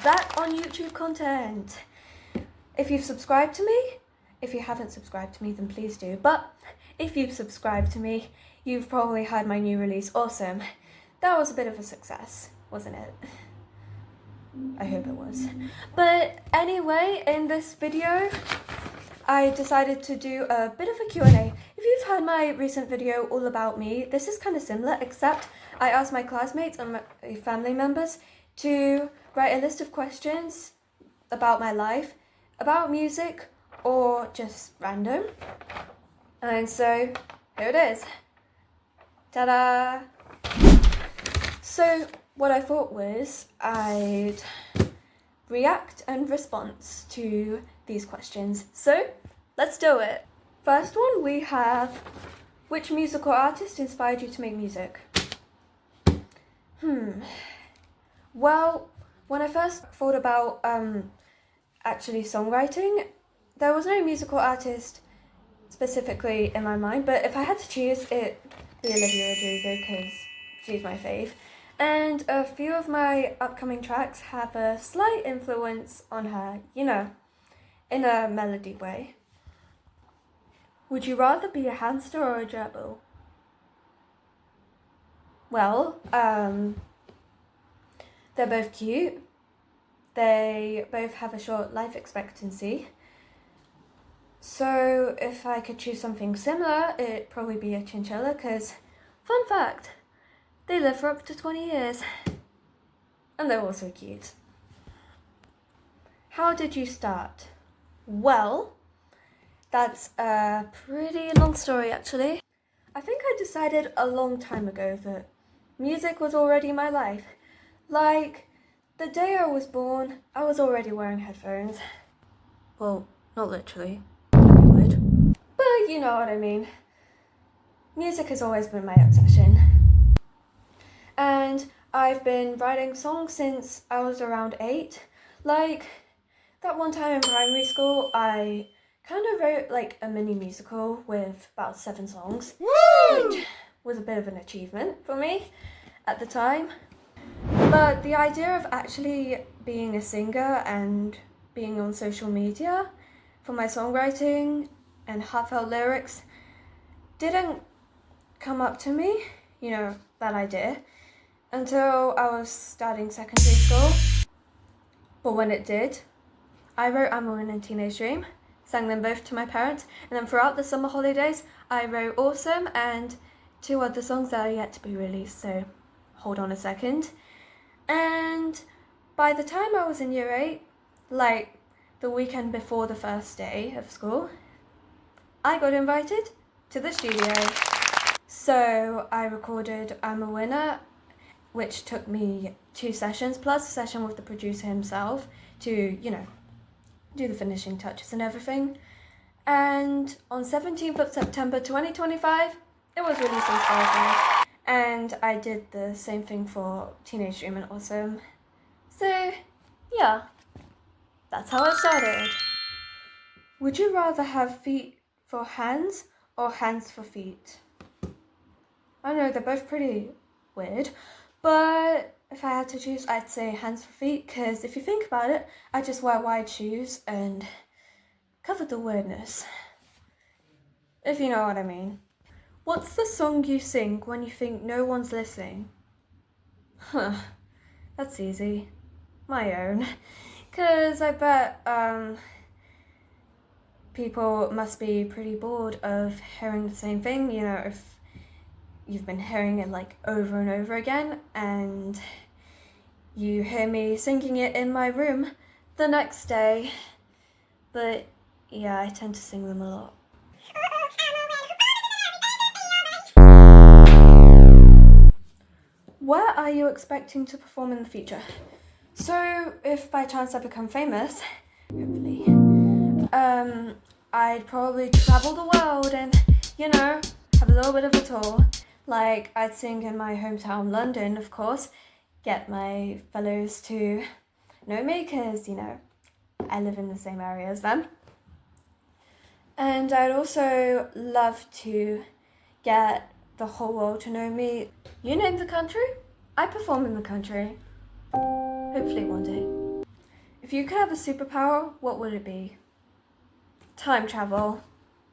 back on YouTube content. If you've subscribed to me, if you haven't subscribed to me, then please do. But if you've subscribed to me, you've probably heard my new release, Awesome. That was a bit of a success, wasn't it? I hope it was. But anyway, in this video, I decided to do a bit of a Q&A. If you've heard my recent video all about me, this is kind of similar, except I asked my classmates and my family members to write a list of questions about my life, about music, or just random. And so, here it is. Ta-da! So, what I thought was I'd react and response to these questions. So, let's do it. First one, we have, which musical artist inspired you to make music? Well, when I first thought about actually songwriting, there was no musical artist specifically in my mind, but if I had to choose, it'd be Olivia Rodrigo because she's my fave. And a few of my upcoming tracks have a slight influence on her, you know, in a melody way. Would you rather be a hamster or a gerbil? Well, they're both cute. They both have a short life expectancy. So if I could choose something similar, it'd probably be a chinchilla because, fun fact, they live for up to 20 years. And they're also cute. How did you start? Well, that's a pretty long story actually. I think I decided a long time ago that music was already my life. Like, the day I was born, I was already wearing headphones. Well, not literally. That'd be weird. But you know what I mean. Music has always been my obsession. And I've been writing songs since I was around 8. Like, that one time in primary school, I kind of wrote like a mini musical with about 7 songs. Woo! Which was a bit of an achievement for me at the time. But the idea of actually being a singer and being on social media for my songwriting and heartfelt lyrics didn't come up to me, you know, that idea, until I was starting secondary school. But when it did, I wrote I'm a Winner and Teenage Dream, sang them both to my parents, and then throughout the summer holidays, I wrote Awesome and 2 other songs that are yet to be released, so hold on a second. And by the time I was in year 8, like the weekend before the first day of school, I got invited to the studio. So I recorded I'm a Winner, which took me 2 sessions, plus a session with the producer himself to, you know, do the finishing touches and everything. And on 17th of September 2025, it was released on Spotify. And I did the same thing for Teenage Dream and Awesome. So, yeah, that's how it started. Would you rather have feet for hands or hands for feet? I know, they're both pretty weird, but if I had to choose, I'd say hands for feet, because if you think about it, I just wear wide shoes and cover the weirdness, if you know what I mean. What's the song you sing when you think no one's listening? That's easy. My own. Because I bet people must be pretty bored of hearing the same thing, you know, if you've been hearing it like over and over again and you hear me singing it in my room the next day. But yeah, I tend to sing them a lot. Where are you expecting to perform in the future? So, if by chance I become famous, hopefully, I'd probably travel the world and, you know, have a little bit of a tour. Like, I'd sing in my hometown, London, of course, get my fellows to know me, because, you know, I live in the same area as them. And I'd also love to get the whole world to know me. You name the country, I perform in the country. Hopefully one day. If you could have a superpower, what would it be? Time travel,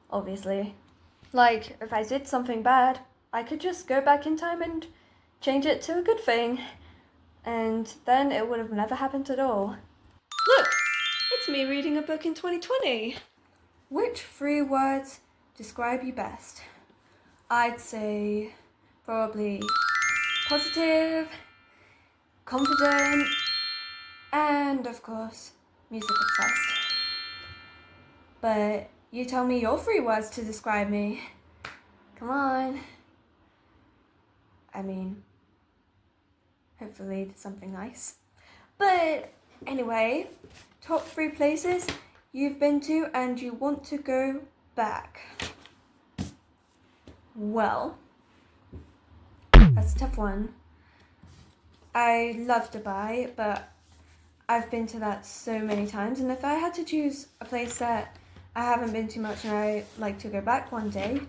obviously. Like, if I did something bad, I could just go back in time and change it to a good thing. And then it would have never happened at all. Look! It's me reading a book in 2020. Which 3 words describe you best? I'd say probably positive, confident, and of course, music obsessed. But you tell me your 3 words to describe me. Come on. I mean, hopefully something nice. But anyway, top 3 places you've been to and you want to go back. Well, that's a tough one. I love Dubai, but I've been to that so many times, and if I had to choose a place that I haven't been to much and I'd like to go back one day,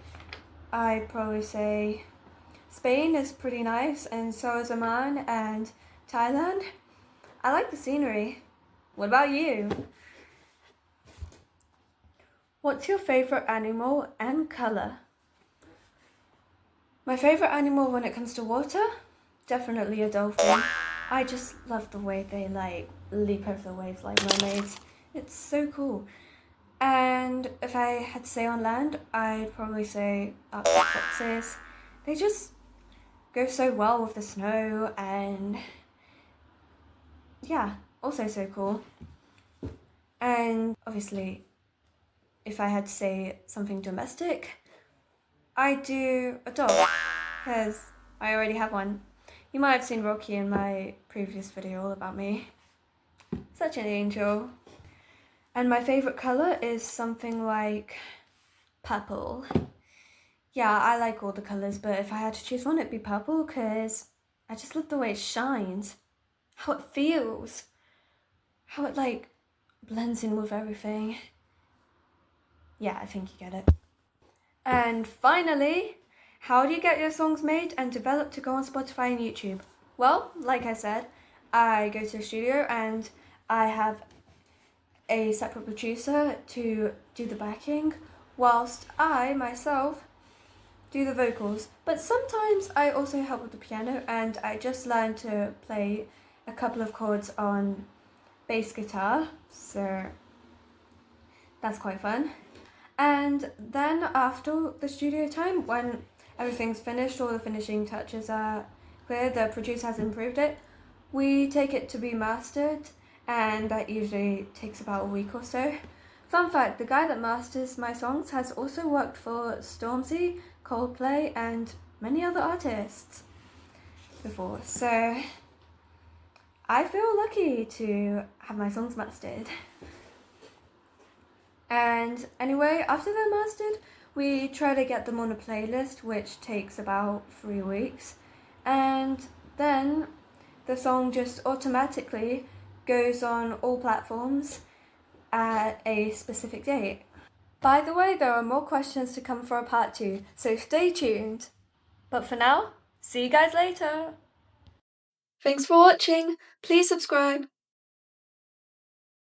I'd probably say Spain is pretty nice, and so is Oman and Thailand. I like the scenery. What about you? What's your favourite animal and colour? My favourite animal when it comes to water? Definitely a dolphin. I just love the way they leap over the waves like mermaids. It's so cool. And if I had to say on land, I'd probably say Arctic foxes. They just go so well with the snow, and yeah, also so cool. And obviously, if I had to say something domestic, I'd do a dog, because I already have one. You might have seen Rocky in my previous video all about me. Such an angel. And my favourite colour is something like purple. Yeah, I like all the colours, but if I had to choose one, it'd be purple, because I just love the way it shines, how it feels, how it blends in with everything. Yeah, I think you get it. And finally, how do you get your songs made and developed to go on Spotify and YouTube? Well, like I said, I go to the studio and I have a separate producer to do the backing, whilst I myself do the vocals. But sometimes I also help with the piano, and I just learned to play a couple of chords on bass guitar, so that's quite fun. And then after the studio time, when everything's finished, all the finishing touches are clear, the producer has improved it, we take it to be mastered, and that usually takes about a week or so. Fun fact, the guy that masters my songs has also worked for Stormzy, Coldplay, and many other artists before, so I feel lucky to have my songs mastered. And anyway, after they're mastered, we try to get them on a playlist, which takes about 3 weeks, and then the song just automatically goes on all platforms at a specific date. By the way, there are more questions to come for a part 2, so stay tuned. But for now, see you guys later! Thanks for watching, please subscribe.